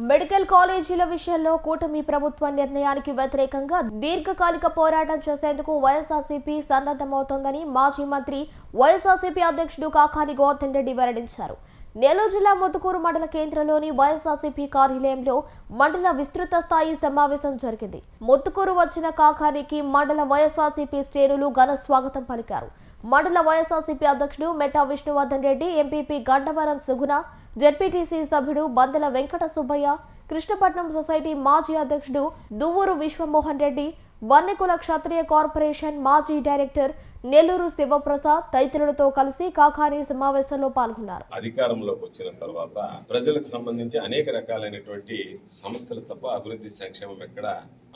Medical కాలేజీల విషయంలో కూటమి ప్రభుత్వ నిర్ణయానికి వ్యతిరేకంగా దీర్ఘకాలిక పోరాటం చేసేందుకు వైఎస్ఆర్సీపీ సన్నద్ధమవుతోందని మాజీ మంత్రి వైఎస్ఆర్సీపీ అధ్యక్షుడు కాకాని గోవర్ధన్ రెడ్డి వెల్లడించారు. నెల్లూరు జిల్లా ముత్తుకూరు మండల కేంద్రంలోని వైఎస్ఆర్సీపీ కార్యాలయంలో మండల విస్తృత స్థాయి సమావేశం జరిగింది. ముత్తుకూరు వచ్చిన కాకానికి మండల వైఎస్ఆర్సీపీ శ్రేణులు ఘన స్వాగతం పలికారు. మండల వైఎస్ఆర్సీపీ అధ్యక్షుడు మెట్టా విష్ణువర్ధన్ రెడ్డి, ఎంపీపీ గండవరం సుగుణ, జెడ్పీటీసీ సభ్యుడు బందల వెంకట సుబ్బయ్య, కృష్ణపట్నం సొసైటీ మాజీ అధ్యక్షుడు దువ్వూరు విశ్వమోహన్ రెడ్డి, వన్నెకుల క్షత్రియ కార్పొరేషన్ మాజీ డైరెక్టర్ నెల్లూరు శివప్రసాద్ తదితరులతో కలిసి కాకాని సమావేశంలో పాల్గొన్నారు. అధికారంలోకి వచ్చిన తర్వాత ప్రజలకు సంబంధించి అనేక రకాలైనటువంటి సమస్యలు తప్ప అభివృద్ధి సంక్షేమం ఎక్కడ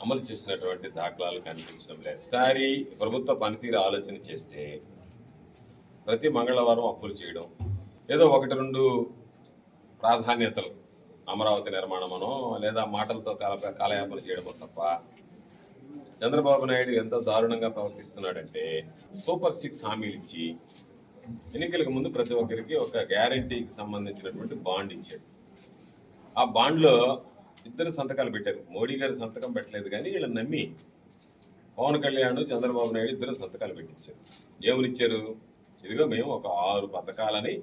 అమలు చేసినటువంటి దాఖలాలు కనిపించడం లేదు. ఈసారి ప్రభుత్వ పనితీరు ఆలోచన చేస్తే ప్రతి మంగళవారం అప్పులు చేయడం, ఏదో ఒకటి రెండు ప్రాధాన్యతలు అమరావతి నిర్మాణమనో లేదా మాటలతో కాలయాపన చేయడమో తప్ప చంద్రబాబు నాయుడు ఎంత దారుణంగా ప్రవర్తిస్తున్నాడంటే సూపర్ 6 హామీలు ఇచ్చి ఎన్నికలకు ముందు ప్రతి ఒక్కరికి ఒక గ్యారంటీకి సంబంధించినటువంటి బాండ్ ఇచ్చాడు. ఆ బాండ్లో ఇద్దరు సంతకాలు పెట్టారు. మోడీ గారు సంతకం పెట్టలేదు, కానీ వీళ్ళని నమ్మి పవన్ కళ్యాణ్, చంద్రబాబు నాయుడు ఇద్దరు సంతకాలు పెట్టించారు. ఏమనిచ్చారు? ఇదిగో మేము ఒక 6 పథకాలని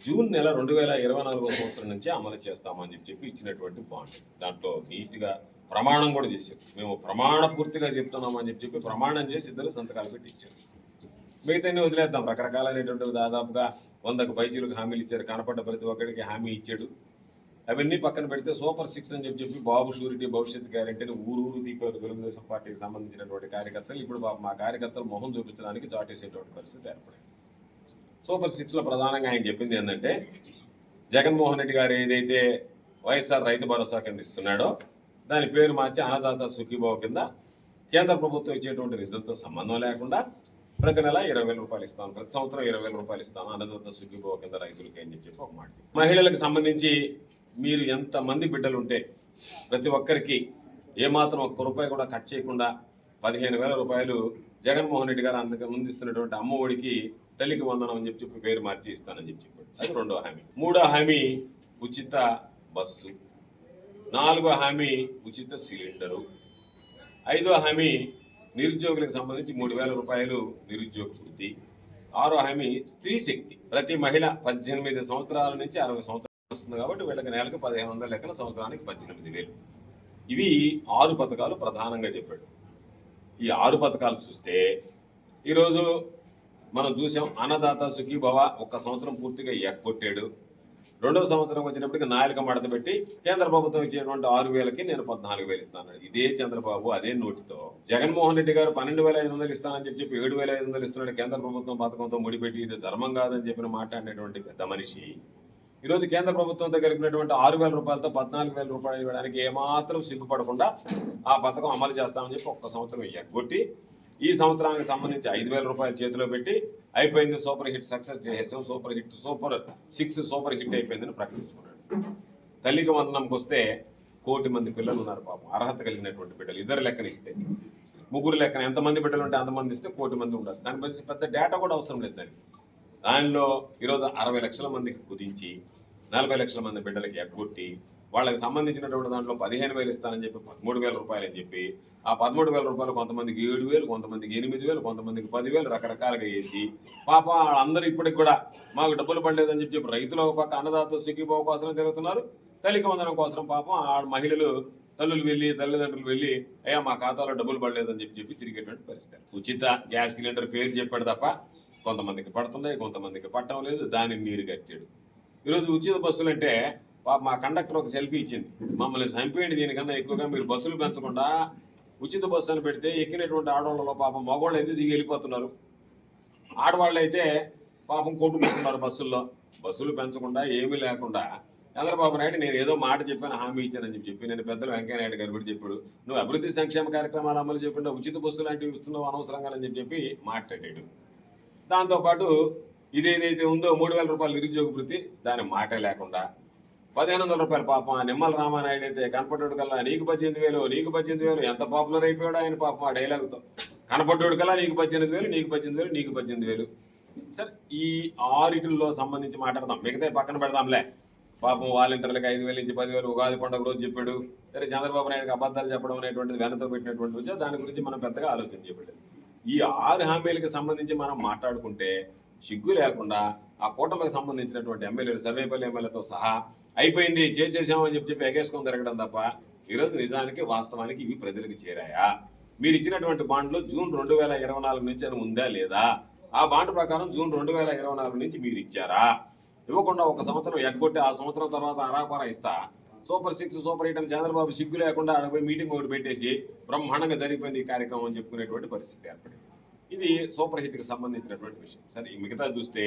జూన్ నెల 2024 సంవత్సరం నుంచే అమలు చేస్తామని చెప్పి ఇచ్చినటువంటి బాండ్. దాంట్లో నీట్గా ప్రమాణం కూడా చేశారు. మేము ప్రమాణ పూర్తిగా చెప్తున్నామని చెప్పి ప్రమాణం చేసి ఇద్దరు సంతకాలు పెట్టి ఇచ్చారు. మిగతాన్ని వదిలేద్దాం. రకరకాలైనటువంటి దాదాపుగా 100కు పైచీలకు హామీలు ఇచ్చారు. కనపడ్డ ప్రతి ఒక్కరికి హామీ ఇచ్చాడు. అవన్నీ పక్కన పెడితే సూపర్ 6 అని చెప్పి బాబు షూరిటీ, భవిష్యత్ గ్యారెంటీని ఊరూరు దీపావళి తెలుగుదేశం పార్టీకి సంబంధించినటువంటి కార్యకర్తలు ఇప్పుడు మా కార్యకర్తలు మొహం చూపించడానికి చాటేసేటువంటి పరిస్థితి ఏర్పడింది. సూపర్ 6లో ప్రధానంగా ఆయన చెప్పింది ఏంటంటే, జగన్మోహన్ రెడ్డి గారు ఏదైతే వైఎస్ఆర్ రైతు భరోసా కింద ఇస్తున్నాడో దాని పేరు మార్చి అన్నదాత సుఖీభావ కింద కేంద్ర ప్రభుత్వం ఇచ్చేటువంటి నిధులతో సంబంధం లేకుండా ప్రతి నెల 20,000 రూపాయలు ఇస్తాను, ప్రతి సంవత్సరం 20,000 రూపాయలు ఇస్తాను అన్నదాత సుఖీభావ కింద రైతులకి అని చెప్పి ఒక మాట. మహిళలకు సంబంధించి మీరు ఎంతమంది బిడ్డలు ఉంటే ప్రతి ఒక్కరికి ఏమాత్రం ఒక్క రూపాయి కూడా కట్ చేయకుండా 15,000 రూపాయలు జగన్మోహన్ రెడ్డి గారు అందుకు ముందిస్తున్నటువంటి అమ్మఒడికి తల్లికి వందనం అని చెప్పి పేరు మార్చి ఇస్తానని చెప్పాడు. అది 2వ హామీ. 3వ హామీ ఉచిత బస్సు. 4వ హామీ ఉచిత సిలిండరు. 5వ హామీ నిరుద్యోగులకు సంబంధించి 3,000 రూపాయలు నిరుద్యోగ వృద్ధి. 6వ హామీ స్త్రీ శక్తి. ప్రతి మహిళ 18 సంవత్సరాల నుంచి 60 సంవత్సరాలు వస్తుంది కాబట్టి వీళ్ళకి నెలకు 1,500 లెక్కల, సంవత్సరానికి 18,000. ఇవి 6 పథకాలు ప్రధానంగా చెప్పాడు. ఈ 6 పథకాలు చూస్తే ఈరోజు మనం చూసాం. అన్నదాత సుఖీభవ 1 సంవత్సరం పూర్తిగా ఎగ్గొట్టాడు. 2వ సంవత్సరం వచ్చినప్పటికీ నాలుక మడత పెట్టి కేంద్ర ప్రభుత్వం ఇచ్చేటువంటి 6,000కి నేను 14,000 ఇస్తాను. ఇదే చంద్రబాబు అదే నోటితో జగన్మోహన్ రెడ్డి గారు 12,500 ఇస్తానని చెప్పి 7,500 ఇస్తున్నాడు. కేంద్ర ప్రభుత్వం పథకంతో ముడిపెట్టి ఇది ధర్మం కాదని చెప్పిన మాట్లాడినటువంటి పెద్ద మనిషి ఈరోజు కేంద్ర ప్రభుత్వంతో కలిపినటువంటి 6,000 రూపాయలతో 14,000 రూపాయలు ఇవ్వడానికి ఏమాత్రం సిగ్గుపడకుండా ఆ పథకం అమలు చేస్తామని చెప్పి 1 సంవత్సరం ఎగ్గొట్టి ఈ సంవత్సరానికి సంబంధించి 5,000 రూపాయలు చేతిలో పెట్టి అయిపోయింది, సూపర్ హిట్ సక్సెస్ చేసేసాం, సూపర్ 6 సూపర్ హిట్ అయిపోయిందని ప్రకటించుకున్నాడు. తల్లికి వందనంకి వస్తే 1,000,000 మంది పిల్లలు ఉన్నారు పాపం, అర్హత కలిగినటువంటి బిడ్డలు. ఇద్దరు లెక్కన ఇస్తే, ముగ్గురు లెక్కన ఎంతమంది బిడ్డలు ఉంటే అంతమంది ఇస్తే 1,000,000 మంది ఉండాలి. దాని గురించి పెద్ద డేటా కూడా అవసరం లేదు దానికి. దానిలో ఈరోజు 60 లక్షల మందికి కుదించి 40 లక్షల మంది బిడ్డలకి ఎగ్గొట్టి వాళ్ళకి సంబంధించినటువంటి దాంట్లో 15,000 ఇస్తానని చెప్పి 13,000 రూపాయలు అని చెప్పి ఆ 13,000 రూపాయలు కొంతమందికి 7,000, కొంతమందికి 8,000, కొంతమందికి 10,000 రకరకాలుగా వేసి పాప అందరూ ఇప్పటికి కూడా మాకు డబ్బులు పడలేదని చెప్పి రైతులు ఒక పక్క అన్నదాత సుఖీభావ కోసం తిరుగుతున్నారు. తల్లికి వందనం కోసం పాపం ఆ మహిళలు తల్లిదండ్రులు వెళ్ళి అయ్యా మా ఖాతాలో డబ్బులు పడలేదని చెప్పి తిరిగేటువంటి పరిస్థితి. ఉచిత గ్యాస్ సిలిండర్ పేరు చెప్పాడు తప్ప కొంతమందికి పడుతున్నాయి, కొంతమందికి పట్టడం లేదు. దానిని నీరు గచ్చాడు. ఈరోజు ఉచిత బస్సులు అంటే మా కండక్టర్ ఒక సెల్ఫీ ఇచ్చింది, మమ్మల్ని చంపేయండి, దీనికన్నా ఎక్కువగా మీరు బస్సులు పెంచకుండా ఉచిత బస్సు అని పెడితే ఎక్కినటువంటి ఆడవాళ్ళలో పాపం మగవాళ్ళు అయితే దిగి వెళ్ళిపోతున్నారు, ఆడవాళ్ళు అయితే పాపం కొట్టుకుంటున్నారు బస్సుల్లో. బస్సులు పెంచకుండా ఏమీ లేకుండా చంద్రబాబు నాయుడు నేను ఏదో మాట చెప్పాను, హామీ ఇచ్చానని చెప్పి నేను పెద్దలు వెంకయ్య నాయుడు గారు కూడా చెప్పాడు, నువ్వు అభివృద్ధి సంక్షేమ కార్యక్రమాలు అమలు చెప్పకుండా ఉచిత బస్సు లాంటివి ఇస్తున్నావు అనవసరంగా అని చెప్పి మాట్లాడాడు. దాంతోపాటు ఇదేదైతే ఉందో 3,000 రూపాయలు నిరుద్యోగ వృత్తి, దాని మాటే లేకుండా 1,500 రూపాయలు పాపం ఆ నిమ్మల రామానాయుడు అయితే కనపడ్డోడు కల్లా నీకు 18,000 ఎంత పాపులర్ అయిపోయాడు ఆయన పాపం ఆ డైలాగుతో. కనపడ్డోడు కల్లా నీకు 18,000 సరే ఈ 6 సంబంధించి మాట్లాడదాం, మిగతా పక్కన పెడదాంలే. పాపం వాలంటీర్లకు 5,000 నుంచి 10,000 ఉగాది పండుగ రోజు చెప్పాడు. సరే చంద్రబాబు నాయుడుకి అబద్ధాలు చెప్పడం అనేటువంటిది వెనతో పెట్టినటువంటి విషయం. దాని గురించి మనం పెద్దగా ఆలోచన చెప్పాడు. ఈ 6 హామీలకు సంబంధించి మనం మాట్లాడుకుంటే సిగ్గు లేకుండా ఆ కూటమికి సంబంధించినటువంటి ఎమ్మెల్యేలు సర్వేపల్లి ఎమ్మెల్యేతో సహా అయిపోయింది చేసేసామని చెప్పి ఎగేసుకొని తిరగడం తప్ప ఈరోజు నిజానికి వాస్తవానికి ఇవి ప్రజలకు చేరాయా? మీరు ఇచ్చినటువంటి బాండ్లు జూన్ 2024 నుంచి అని ఉందా లేదా? ఆ బాండ్ ప్రకారం జూన్ 2024 నుంచి మీరు ఇచ్చారా? ఇవ్వకుండా ఒక సంవత్సరం ఎగ్గొట్టి ఆ సంవత్సరం తర్వాత అరాపరా ఇస్తా సూపర్ 6 సూపర్ 8 అని చంద్రబాబు సిగ్గు లేకుండా అక్కడ మీటింగ్ ఒకటి పెట్టేసి బ్రహ్మాండంగా జరిగిపోయింది ఈ కార్యక్రమం అని చెప్పుకునేటువంటి పరిస్థితి ఏర్పడింది. ఇది సూపర్ హిట్ కి సంబంధించినటువంటి విషయం. సరే మిగతా చూస్తే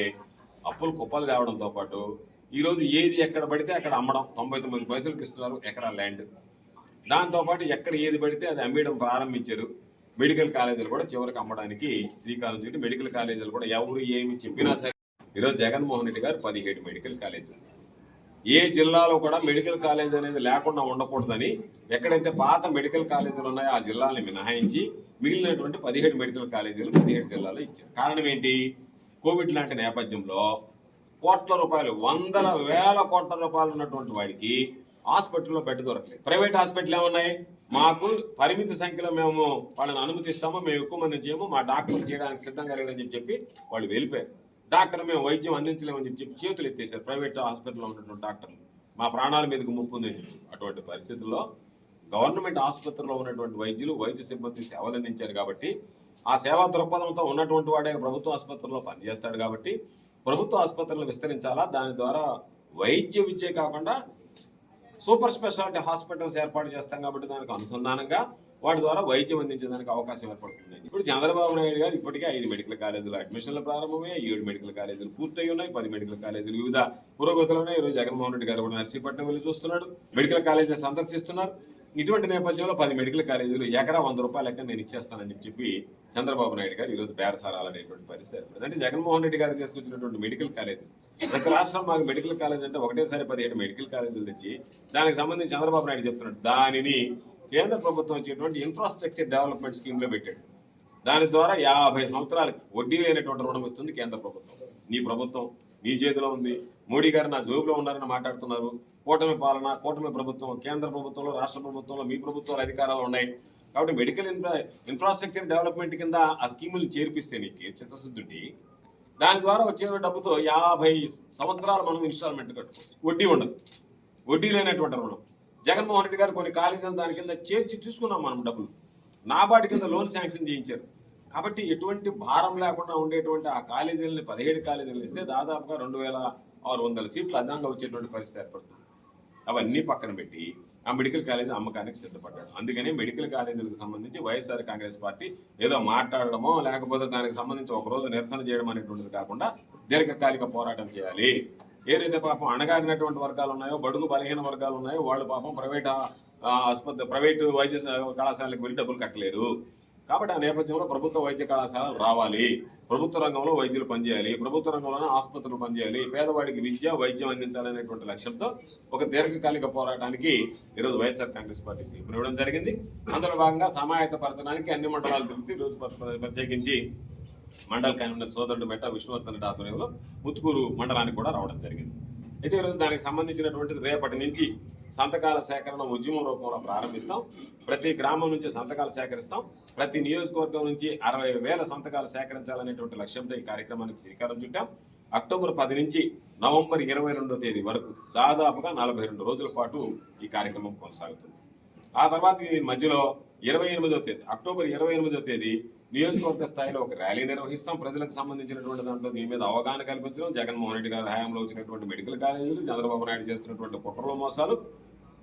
అప్పులు కుప్పలు తేవడంతో పాటు ఈరోజు ఏది ఎక్కడ పడితే అక్కడ అమ్మడం, 99 పైసలకు ఇస్తున్నారు ఎకరా ల్యాండ్. దాంతోపాటు ఎక్కడ ఏది పడితే అది అమ్మేయడం ప్రారంభించారు. మెడికల్ కాలేజీలు కూడా చివరికి అమ్మడానికి శ్రీకారం చుట్టి మెడికల్ కాలేజీలు కూడా ఎవరు ఏమి చెప్పినా సరే ఈరోజు జగన్మోహన్ రెడ్డి గారు 17 మెడికల్ కాలేజీలు, ఏ జిల్లాలో కూడా మెడికల్ కాలేజ్ అనేది లేకుండా ఉండకూడదని ఎక్కడైతే పాత మెడికల్ కాలేజీలు ఉన్నాయో ఆ జిల్లాలను మినహాయించి మిగిలినటువంటి 17 మెడికల్ కాలేజీలు 17 జిల్లాలో ఇచ్చారు. కారణం ఏంటి? కోవిడ్ లాంటి నేపథ్యంలో కోట్ల రూపాయలు, వందల వేల కోట్ల రూపాయలు ఉన్నటువంటి వాడికి హాస్పిటల్లో బెడ్ దొరకలేదు. ప్రైవేట్ హాస్పిటల్ ఏమన్నాయి? మాకు పరిమిత సంఖ్యలో మేము వాళ్ళని అనుమతిస్తాము, మేము ఎక్కువ మంది చేయము, మా డాక్టర్లు చేయడానికి సిద్ధంగా లేదని చెప్పి వాళ్ళు వెళ్ళిపోయారు. డాక్టర్ మేము వైద్యం అందించలేమని చెప్పి చేతులు ఎత్తేసారు ప్రైవేట్ హాస్పిటల్లో ఉన్నటువంటి డాక్టర్లు. మా ప్రాణాల మీదకు ముప్పు ఉందని చెప్పి. అటువంటి పరిస్థితుల్లో గవర్నమెంట్ ఆసుపత్రిలో ఉన్నటువంటి వైద్యులు వైద్య సిబ్బంది సేవలు అందించారు కాబట్టి ఆ సేవా దృక్పథంతో ఉన్నటువంటి వాడే ప్రభుత్వ ఆసుపత్రిలో పనిచేస్తాడు కాబట్టి ప్రభుత్వ ఆసుపత్రులు విస్తరించాలా, దాని ద్వారా వైద్య విద్య కాకుండా సూపర్ స్పెషాలిటీ హాస్పిటల్స్ ఏర్పాటు చేస్తాం కాబట్టి దానికి అనుసంధానంగా వాటి ద్వారా వైద్యం అందించడానికి అవకాశం ఏర్పడుతుంది. ఇప్పుడు చంద్రబాబు నాయుడు గారు ఇప్పటికే 5 మెడికల్ కాలేజీలు అడ్మిషన్లు ప్రారంభమే, 7 మెడికల్ కాలేజీలు పూర్తయి ఉన్నాయి, 10 మెడికల్ కాలేజీలు వివిధ పురోగతులు ఉన్నాయి. ఈరోజు జగన్మోహన్ రెడ్డి గారు కూడా నర్సీపట్నం వెళ్ళి చూస్తున్నాడు, మెడికల్ కాలేజీలు సందర్శిస్తున్నారు. ఇటువంటి నేపథ్యంలో 10 మెడికల్ కాలేజీలు ఎకరా 100 రూపాయలు లెక్క నేను ఇచ్చేస్తానని చెప్పి చంద్రబాబు నాయుడు గారు ఈరోజు బేరసారాలనేటువంటి పరిస్థితి. అంటే జగన్మోహన్ రెడ్డి గారు తీసుకొచ్చినటువంటి మెడికల్ కాలేజీ, ప్రతి రాష్ట్రం మాకు మెడికల్ కాలేజ్ అంటే ఒకటేసారి 17 మెడికల్ కాలేజీలు తెచ్చి దానికి సంబంధించి చంద్రబాబు నాయుడు చెప్తున్నాడు దానిని కేంద్ర ప్రభుత్వం వచ్చేటువంటి ఇన్ఫ్రాస్ట్రక్చర్ డెవలప్మెంట్ స్కీమ్ లో పెట్టాడు. దాని ద్వారా 50 సంవత్సరాలకి వడ్డీ లేనటువంటి రుణం ఇస్తుంది కేంద్ర ప్రభుత్వం. నీ ప్రభుత్వం నీ చేతిలో ఉంది, మోడీ గారు నా జోబులో ఉన్నారని మాట్లాడుతున్నారు. కూటమి పాలన, కూటమి ప్రభుత్వం, కేంద్ర ప్రభుత్వంలో, రాష్ట్ర ప్రభుత్వంలో మీ ప్రభుత్వాలు అధికారాలు ఉన్నాయి కాబట్టి మెడికల్ ఇన్ఫ్రాస్ట్రక్చర్ డెవలప్మెంట్ కింద ఆ స్కీములు చేర్పిస్తే నీకు చిత్తశుద్ధి, దాని ద్వారా వచ్చే డబ్బుతో 50 సంవత్సరాలు మనం ఇన్స్టాల్మెంట్ కట్టుకోవచ్చు. వడ్డీ ఉండదు, వడ్డీ లేనటువంటి రుణం. జగన్మోహన్ రెడ్డి గారు కొన్ని కాలేజీలు దాని కింద చేర్చి తీసుకున్నాం మనం డబ్బులు, నాబార్డు కింద లోన్ శాంక్షన్ చేయించారు. కాబట్టి ఎటువంటి భారం లేకుండా ఉండేటువంటి ఆ కాలేజీలని 17 కాలేజీలు ఇస్తే దాదాపుగా 2,600 సీట్లు అదనంగా వచ్చేటువంటి పరిస్థితి ఏర్పడుతుంది. అవన్నీ పక్కన పెట్టి ఆ మెడికల్ కాలేజీ అమ్మకానికి సిద్ధపడ్డాడు. అందుకని మెడికల్ కాలేజీలకు సంబంధించి వైఎస్ఆర్ కాంగ్రెస్ పార్టీ ఏదో మాట్లాడడమో లేకపోతే దానికి సంబంధించి ఒక రోజు నిరసన చేయడం అనేటువంటిది కాకుండా దీర్ఘకాలిక పోరాటం చేయాలి. ఏదైతే పాపం అణగారినటువంటి వర్గాలు ఉన్నాయో, బడుగు బలహీన వర్గాలు ఉన్నాయో వాళ్ళు పాపం ప్రైవేట్ ఆసుపత్రి, ప్రైవేటు వైద్య కళాశాలకు వెళ్ళి డబ్బులు కట్టలేరు. కాబట్టి ఆ నేపథ్యంలో ప్రభుత్వ వైద్య కళాశాలలు రావాలి, ప్రభుత్వ రంగంలో వైద్యులు పనిచేయాలి, ప్రభుత్వ రంగంలోనే ఆసుపత్రులు పనిచేయాలి, పేదవాడికి విద్య వైద్యం అందించాలనేటువంటి లక్ష్యంతో ఒక దీర్ఘకాలిక పోరాటానికి ఈరోజు వైఎస్ఆర్ కాంగ్రెస్ పార్టీ పిలుపునివ్వడం జరిగింది. అందులో భాగంగా సమాయత్తపరచడానికి అన్ని మండలాలు తిరిగి ఈరోజు ప్రత్యేకించి మండల కన్వీనర్ సోదరుడు మెట్ట విష్ణువర్ధన్ రెడ్డి ఆధ్వర్యంలో ముత్తుకూరు మండలానికి కూడా రావడం జరిగింది. అయితే ఈరోజు దానికి సంబంధించినటువంటిది రేపటి నుంచి సంతకాల సేకరణ ఉద్యమం రూపంలో ప్రారంభిస్తాం. ప్రతి గ్రామం నుంచి సంతకాలు సేకరిస్తాం. ప్రతి నియోజకవర్గం నుంచి 60,000 సంతకాలు సేకరించాలనేటువంటి లక్ష్యంతో ఈ కార్యక్రమానికి శ్రీకారం చుట్టాం. అక్టోబర్ 10 నుంచి నవంబర్ 22వ తేదీ వరకు దాదాపుగా 42 రోజుల పాటు ఈ కార్యక్రమం కొనసాగుతుంది. ఆ తర్వాత ఈ మధ్యలో 28వ తేదీ, అక్టోబర్ 28వ తేదీ నియోజకవర్గ స్థాయిలో ఒక ర్యాలీ నిర్వహిస్తాం. ప్రజలకు సంబంధించినటువంటి దాంట్లో దీని మీద అవగాహన కల్పించడం, జగన్మోహన్ రెడ్డి గారి హయాంలో వచ్చినటువంటి మెడికల్ కాలేజీలు, చంద్రబాబు నాయుడు చేస్తున్నటువంటి కుట్రల మోసాలు,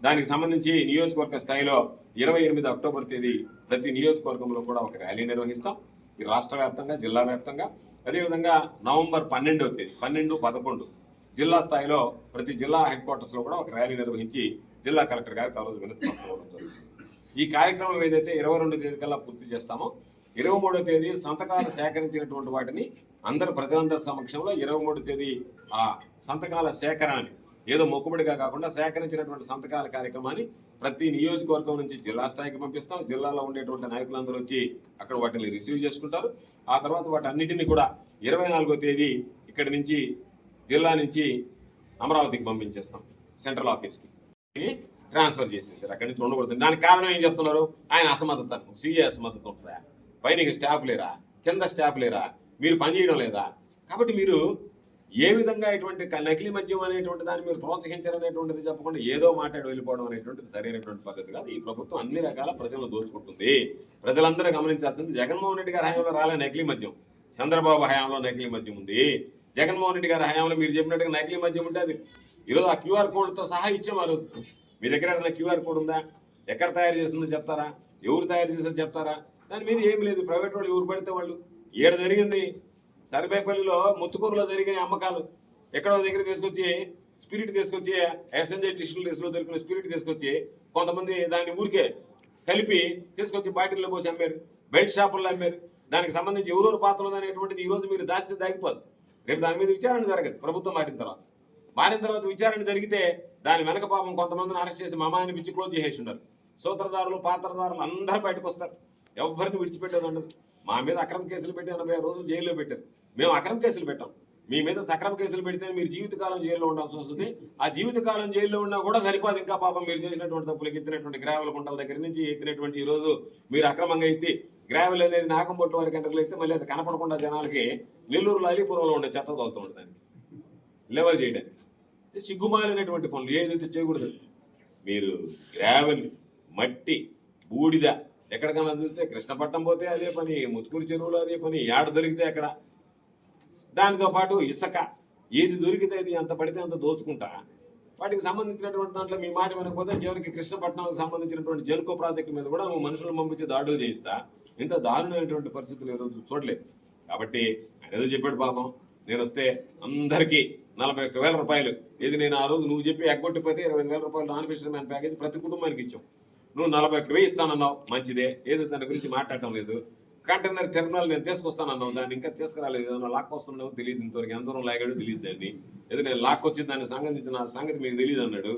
దానికి సంబంధించి నియోజకవర్గ స్థాయిలో 28 అక్టోబర్ తేదీ ప్రతి నియోజకవర్గంలో కూడా ఒక ర్యాలీ నిర్వహిస్తాం. ఈ రాష్ట్ర వ్యాప్తంగా, జిల్లా వ్యాప్తంగా. అదేవిధంగా నవంబర్ 12వ తేదీ 12, 11 జిల్లా స్థాయిలో ప్రతి జిల్లా హెడ్ క్వార్టర్స్ లో కూడా ఒక ర్యాలీ నిర్వహించి జిల్లా కలెక్టర్ గారికి ఆ రోజు వినతి పత్రం ఇవ్వడం జరుగుతుంది. ఈ కార్యక్రమం ఏదైతే 22వ తేదీ కల్లా పూర్తి చేస్తామో 23వ తేదీ సంతకాలు సేకరించినటువంటి వాటిని అందరు ప్రజలందరి సమక్షంలో 23వ తేదీ ఆ సంతకాల సేకరణని ఏదో మొక్కుబడిగా కాకుండా సేకరించినటువంటి సంతకాల కార్యక్రమాన్ని ప్రతి నియోజకవర్గం నుంచి జిల్లా స్థాయికి పంపిస్తాం. జిల్లాలో ఉండేటువంటి నాయకులందరూ వచ్చి అక్కడ వాటిని రిసీవ్ చేసుకుంటారు. ఆ తర్వాత వాటన్నిటిని కూడా 24వ తేదీ ఇక్కడి నుంచి జిల్లా నుంచి అమరావతికి పంపించేస్తాం. సెంట్రల్ ఆఫీస్కి ట్రాన్స్ఫర్ చేసేసారు. అక్కడి నుంచి ఉండకూడదు. దానికి కారణం ఏం చెప్తున్నారు? ఆయన అసమర్థత. సీఏ అసమర్థత ఉంటుందా? పైన స్టాఫ్ లేరా? కింద స్టాఫ్ లేరా? మీరు పనిచేయడం లేదా? కాబట్టి మీరు ఏ విధంగా ఇటువంటి నకిలీ మద్యం అనేటువంటి దాన్ని మీరు ప్రోత్సహించారనేటువంటిది చెప్పకుండా ఏదో మాట్లాడి వెళ్ళిపోవడం అనేటువంటిది సరైనటువంటి పద్ధతి కాదు. ఈ ప్రభుత్వం అన్ని రకాల ప్రజలను దోచుకుంటుంది. ప్రజలందరూ గమనించాల్సింది, జగన్మోహన్ రెడ్డి గారి హయాంలో రాలే నకిలీ మద్యం, చంద్రబాబు హయాంలో నకిలీ మద్యం ఉంది. జగన్మోహన్ రెడ్డి గారి హయాంలో మీరు చెప్పినట్టుగా నకిలీ మద్యం ఉంటే అది ఈరోజు ఆ క్యూఆర్ కోడ్తో సహా ఇచ్చాం. ఆ రోజు మీ దగ్గర ఏదైనా క్యూఆర్ కోడ్ ఉందా? ఎక్కడ తయారు చేసిందో చెప్తారా? ఎవరు తయారు చేసిందో చెప్తారా? దాని మీద ఏమి లేదు. ప్రైవేట్ వాళ్ళు ఎవరు పడితే వాళ్ళు. ఏడ జరిగింది సరిపేపల్లిలో, ముత్తుకూరులో జరిగిన అమ్మకాలు. ఎక్కడో దగ్గర తీసుకొచ్చి స్పిరిట్ తీసుకొచ్చి, ఎస్ఎన్జే టిష్యూలో దొరికిన స్పిరిట్ తీసుకొచ్చి కొంతమంది దాన్ని ఊరికే కలిపి తీసుకొచ్చి బాటిల్లో పోసి అమ్మారు, బెల్ట్ షాపుల్లో అమ్మారు. దానికి సంబంధించి ఎవరెవరు పాత్రలు అనేటువంటిది ఈ రోజు మీరు దాస్తే దాగిపోదు. రేపు దాని మీద విచారణ జరగదు. ప్రభుత్వం మారిన తర్వాత విచారణ జరిగితే దాని వెనక పాపం కొంతమందిని అరెస్ట్ చేసి మమాయిని పిచ్చి క్లోజ్ చేసేసి ఉన్నారు. సూత్రధారులు, పాత్రధారులు అందరూ బయటకు వస్తారు. ఎవరిని విడిచిపెట్టేది ఉండదు. మా మీద అక్రమ కేసులు పెట్టి 80 రోజులు జైల్లో పెట్టారు. మేము అక్రమ కేసులు పెట్టాం. మీ మీద సక్రమ కేసులు పెడితే మీరు జీవితకాలం జైల్లో ఉండాల్సి వస్తుంది. ఆ జీవితకాలం జైల్లో ఉన్నా కూడా సరిపోదు. ఇంకా పాపం మీరు చేసినటువంటి తప్పులకు ఎత్తినటువంటి గ్రావెల కుంటల దగ్గర నుంచి ఎత్తినటువంటి ఈ రోజు మీరు అక్రమంగా ఎత్తి గ్రావెల్ అనేది నాగంబొట్టు వారి గంటలు ఎత్తే మళ్ళీ అది కనపడకుండా జనాలకి నెల్లూరులో, అలీపురంలో ఉండే చెత్త తోలుతూ ఉంటుంది లెవెల్ చేయడానికి. సిగ్గుమాలినటువంటి పనులు ఏదైతే చేయకూడదు. మీరు గ్రావెల్, మట్టి, బూడిద ఎక్కడికన్నా చూస్తే కృష్ణపట్నం పోతే అదే పని, ముత్తుకూరు చెరువులో అదే పని, ఏడ దొరికితే అక్కడ. దానితో పాటు ఇసుక ఏది దొరికితే అది అంత పడితే అంత దోచుకుంటా వాటికి సంబంధించినటువంటి దాంట్లో మీ మాట వినకపోతే చివరికి కృష్ణపట్నంకి సంబంధించినటువంటి జెన్కో ప్రాజెక్టు మీద కూడా మనుషులను పంపించి దాడులు చేయిస్తా. ఇంత దారుణమైనటువంటి పరిస్థితులు ఈరోజు చూడలేదు. కాబట్టి ఆయన ఏదో చెప్పాడు పాపం, నేను వస్తే అందరికీ 41,000 రూపాయలు. ఇది నేను ఆ రోజు నువ్వు చెప్పి ఎగ్గొట్టిపోతే 25,000 రూపాయలు నాన్ ఫిషర్ మ్యాన్ ప్యాకేజ్ ప్రతి కుటుంబానికి ఇచ్చాం. నువ్వు 41,000 ఇస్తానన్నావు, మంచిదే. ఏదో దాని గురించి మాట్లాడటం లేదు. కంటైనర్ టెర్మినల్ నేను తీసుకొస్తానన్నావు, దాన్ని ఇంకా తీసుకురాలేదు. ఏదన్నా లాక్కొస్తున్నావు తెలియదు. ఇంతవరకు ఎంత దూరం లాగాడో తెలియదు. దాన్ని ఏదో నేను లాక్కొచ్చి దానికి సంబంధించిన సంగతి మీకు తెలియదు అన్నాడు.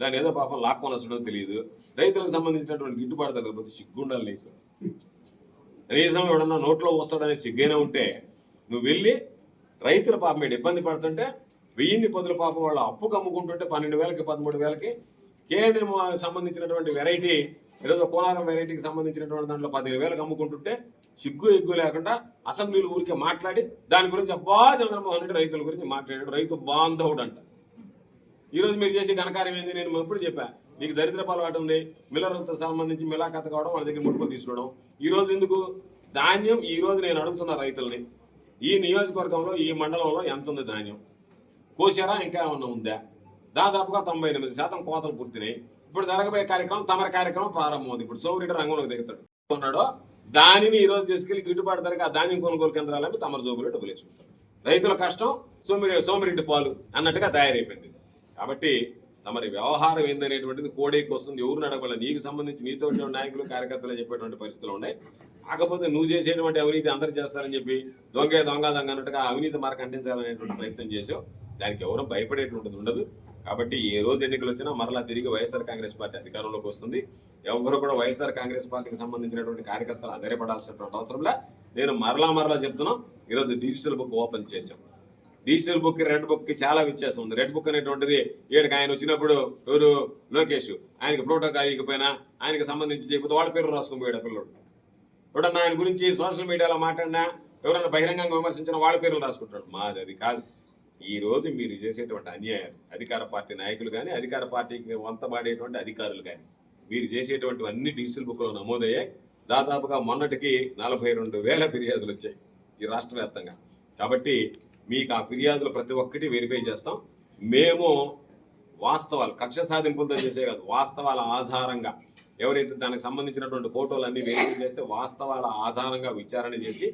దాన్ని ఏదో పాపం లాక్కొని వస్తుందో తెలియదు. రైతులకు సంబంధించినటువంటి గిట్టుబాటు తగ్గకపోతే సిగ్గుండాలి నీకు. కనీసం ఎవడన్నా నోట్లో వస్తాడనే సిగ్గైనా ఉంటే నువ్వు వెళ్ళి రైతుల పాపం మీద ఇబ్బంది పడుతుంటే 1000 పదుల పాపం వాళ్ళు అప్పుకు అమ్ముకుంటుంటే 12,000కి 13,000కి కేఎన్ఎం సంబంధించినటువంటి వెరైటీ, ఈరోజు కోలారం వెరైటీకి సంబంధించినటువంటి దాంట్లో 15,000కి అమ్ముకుంటుంటే సిగ్గు ఎగ్గు లేకుండా అసెంబ్లీలు ఊరికే మాట్లాడి దాని గురించి అబ్బా చంద్రమోహన్ రెడ్డి రైతుల గురించి మాట్లాడాడు. రైతు బాంధవుడు అంట. ఈరోజు మీరు చేసే ఘనకార్యం ఏంది? నేను ఎప్పుడు చెప్పా, నీకు దరిద్రపు అలవాటు ఉంది. మిల్లర్లతో సంబంధించి మిలాఖత కావడం, వాళ్ళ దగ్గర ముట్టుకొని తీసుకోవడం. ఈ రోజు ఎందుకు ధాన్యం? ఈ రోజు నేను అడుగుతున్నా రైతుల్ని, ఈ నియోజకవర్గంలో ఈ మండలంలో ఎంత ఉంది ధాన్యం? కోసారా? ఇంకా ఏమన్నా ఉందా? దాదాపుగా 98% కోతలు పూర్తినాయి. ఇప్పుడు జరగబోయే కార్యక్రమం తమరి కార్యక్రమం ప్రారంభమవుతుంది. ఇప్పుడు సోమిరెడ్డి రంగంలోకి దిగుతాడు ఉన్నాడో దానిని ఈ రోజు తీసుకెళ్లి గిట్టుబాటు ధరగా ఆ ధాన్యం కొనుగోలు కేంద్రాలని తమరు జోబులో డబ్బులు వేసుకుంటారు. రైతుల కష్టం సోమిరెడ్డి పాలు అన్నట్టుగా తయారైపోయింది. కాబట్టి తమరి వ్యవహారం ఏందనేటువంటిది కోడేకి వస్తుంది. ఎవరు నడపల. నీకు సంబంధించి నీతో నాయకులు, కార్యకర్తలు చెప్పేటువంటి పరిస్థితులు ఉన్నాయి. కాకపోతే నువ్వు చేసేటువంటి అవినీతి అందరూ చేస్తారని చెప్పి దొంగ అన్నట్టుగా అవినీతి మార్గం అంటించాలనేటువంటి ప్రయత్నం చేసావు. దానికి ఎవరూ భయపడేటువంటిది ఉండదు. కాబట్టి ఏ రోజు ఎన్నికలు వచ్చినా మరలా తిరిగి వైఎస్ఆర్ కాంగ్రెస్ పార్టీ అధికారంలోకి వస్తుంది. ఎవరు కూడా వైఎస్ఆర్ కాంగ్రెస్ పార్టీకి సంబంధించినటువంటి కార్యకర్తలు అధైర్యపడాల్సినటువంటి అవసరంలా. నేను మరలా చెప్తున్నాం, ఈరోజు డిజిటల్ బుక్ ఓపెన్ చేశాం. డిజిటల్ బుక్, రెడ్ బుక్ కి చాలా వ్యత్యాసం ఉంది. రెడ్ బుక్ అనేటువంటిది ఈయనకి ఆయన వచ్చినప్పుడు ఎవరు లోకేష్ ఆయనకి ప్రోటోకాల్ ఇకపోయినా ఆయనకి సంబంధించి చెప్పితే వాళ్ళ పేరు రాసుకొని పోయాడు పిల్లడు. ఎవడన్నా ఆయన గురించి సోషల్ మీడియాలో మాట్లాడినా, ఎవరైనా బహిరంగంగా విమర్శించినా వాళ్ళ పేర్లు రాసుకుంటాడు. మాది అది కాదు. ఈ రోజు మీరు చేసేటువంటి అన్యాయాలు, అధికార పార్టీ నాయకులు కానీ, అధికార పార్టీకి వంతబాడేటువంటి అధికారులు కానీ, మీరు చేసేటువంటి అన్ని డిజిటల్ బుక్లో నమోదయ్యాయి. దాదాపుగా మొన్నటికి 42,000 ఫిర్యాదులు వచ్చాయి ఈ రాష్ట్ర వ్యాప్తంగా. కాబట్టి మీకు ఆ ఫిర్యాదులు ప్రతి ఒక్కటి వెరిఫై చేస్తాం. మేము వాస్తవాలు, కక్ష సాధింపులతో చేసే కాదు, వాస్తవాల ఆధారంగా ఎవరైతే దానికి సంబంధించినటువంటి ఫోటోలన్నీ వెరిఫై చేస్తే వాస్తవాల ఆధారంగా విచారణ చేసి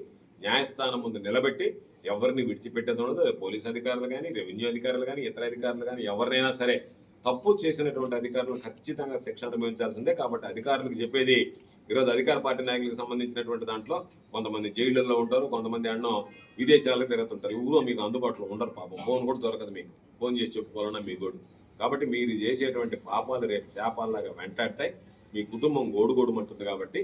న్యాయస్థానం ముందు నిలబెట్టి ఎవరిని విడిచిపెట్టేది ఉండదు. పోలీస్ అధికారులు కానీ, రెవెన్యూ అధికారులు కానీ, ఇతర అధికారులు కానీ ఎవరినైనా సరే తప్పు చేసినటువంటి అధికారులు ఖచ్చితంగా శిక్ష అనుభవించాల్సిందే. కాబట్టి అధికారులకు చెప్పేది, ఈరోజు అధికార పార్టీ నాయకులకు సంబంధించినటువంటి దాంట్లో కొంతమంది జైళ్లలో ఉంటారు, కొంతమంది అన్నం విదేశాలకు తిరుగుతుంటారు. ఎవరో మీకు అందుబాటులో ఉండరు. పాపం ఫోన్ కూడా దొరకదు. మీకు ఫోన్ చేసి చెప్పుకోవాలన్నా మీ గోడు. కాబట్టి మీరు చేసేటువంటి పాపాలు రేపు శాపాలలాగా వెంటాడతాయి. మీ కుటుంబం గోడుగోడుమంటుంది. కాబట్టి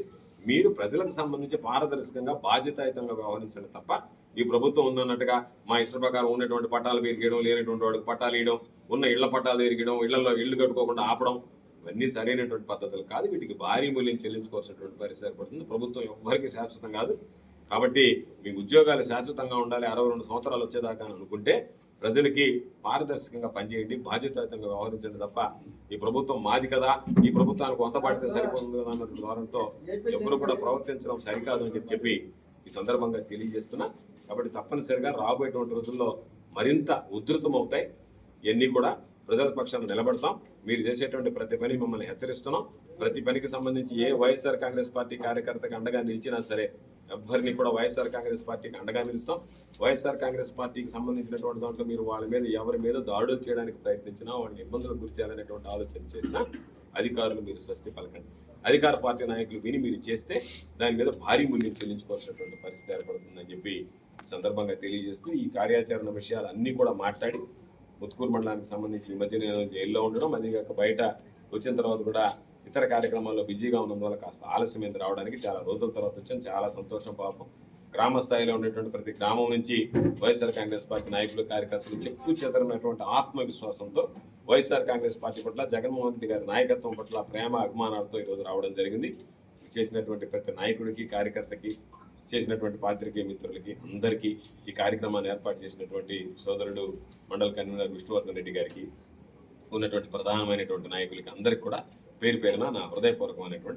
మీరు ప్రజలకు సంబంధించి పారదర్శకంగా బాధ్యతాయుతంగా వ్యవహరించండి తప్ప ఈ ప్రభుత్వం ఉందన్నట్టుగా మా ఇష్ట ప్రకారం ఉన్నటువంటి పట్టాలు పెరిగడం, లేనటువంటి వాడికి పట్టాలు ఇవ్వడం, ఉన్న ఇళ్ల పట్టాలు పెరిగడం, ఇళ్లలో ఇళ్లు కట్టుకోకుండా ఆపడం, ఇవన్నీ సరైనటువంటి పద్ధతులు కాదు. వీటికి భారీ మూల్యం చెల్లించుకోవాల్సినటువంటి పరిస్థితి ఏర్పడుతుంది. ప్రభుత్వం ఎవ్వరికి శాశ్వతం కాదు. కాబట్టి మీ ఉద్యోగాలు శాశ్వతంగా ఉండాలి 62 సంవత్సరాలు వచ్చేదాకా అని అనుకుంటే ప్రజలకి పారదర్శకంగా పనిచేయండి, బాధ్యతాయుతంగా వ్యవహరించండి తప్ప ఈ ప్రభుత్వం మాది కదా, ఈ ప్రభుత్వానికి వంత పడితే సరిపోతుంది కదా అన్న ద్వారంతో ఎవరు కూడా ప్రవర్తించడం సరికాదు అని చెప్పి ఈ సందర్భంగా తెలియజేస్తున్నా. కాబట్టి తప్పనిసరిగా రాబోయేటువంటి రోజుల్లో మరింత ఉధృతం అవుతాయి. ఇవన్నీ కూడా ప్రజల పక్షాన నిలబడతాం. మీరు చేసేటువంటి ప్రతి పని మిమ్మల్ని హెచ్చరిస్తున్నాం. ప్రతి పనికి సంబంధించి ఏ వైఎస్ఆర్ కాంగ్రెస్ పార్టీ కార్యకర్తకు అండగా నిలిచినా సరే ఎవ్వరిని కూడా వైఎస్ఆర్ కాంగ్రెస్ పార్టీకి అండగా నిలుస్తాం. వైఎస్ఆర్ కాంగ్రెస్ పార్టీకి సంబంధించినటువంటి దాంట్లో మీరు వాళ్ళ మీద ఎవరి మీద దాడులు చేయడానికి ప్రయత్నించినా, వాళ్ళని ఇబ్బందులకు గురి చేయాలనేటువంటి ఆలోచన చేసినా అధికారులు మీరు స్వస్తి పలకండి. అధికార పార్టీ నాయకులు విని మీరు చేస్తే దాని మీద భారీ మూల్యం చెల్లించుకోవాల్సినటువంటి పరిస్థితి ఏర్పడుతుందని చెప్పి సందర్భంగా తెలియజేస్తూ ఈ కార్యాచరణ విషయాలు అన్ని కూడా మాట్లాడి ముత్కూరు మండలానికి సంబంధించి ఈ మధ్య నేను జైల్లో ఉండడం, అదిగాక బయట వచ్చిన తర్వాత కూడా ఇతర కార్యక్రమాల్లో బిజీగా ఉన్నందువల్ల కాస్త ఆలస్యమైంది రావడానికి. చాలా రోజుల తర్వాత వచ్చాను. చాలా సంతోషం. పాపం గ్రామ స్థాయిలో ఉండేటువంటి ప్రతి గ్రామం నుంచి వైఎస్ఆర్ కాంగ్రెస్ పార్టీ నాయకులు, కార్యకర్తలు చెక్కు చెదరనటువంటి ఆత్మవిశ్వాసంతో వైఎస్ఆర్ కాంగ్రెస్ పార్టీ పట్ల, జగన్మోహన్ రెడ్డి గారి నాయకత్వం పట్ల ప్రేమ అభిమానాలతో ఈరోజు రావడం జరిగింది. చేసినటువంటి ప్రతి నాయకుడికి, కార్యకర్తకి, చేసినటువంటి పాత్రికేయ మిత్రులకి అందరికీ, ఈ కార్యక్రమాన్ని ఏర్పాటు చేసినటువంటి సోదరుడు మండల కన్వీనర్ విష్ణువర్ధన్ రెడ్డి గారికి, ఉన్నటువంటి ప్రధానమైనటువంటి నాయకులకి అందరికీ కూడా పేరు పేరున నా హృదయపూర్వకమైనటువంటి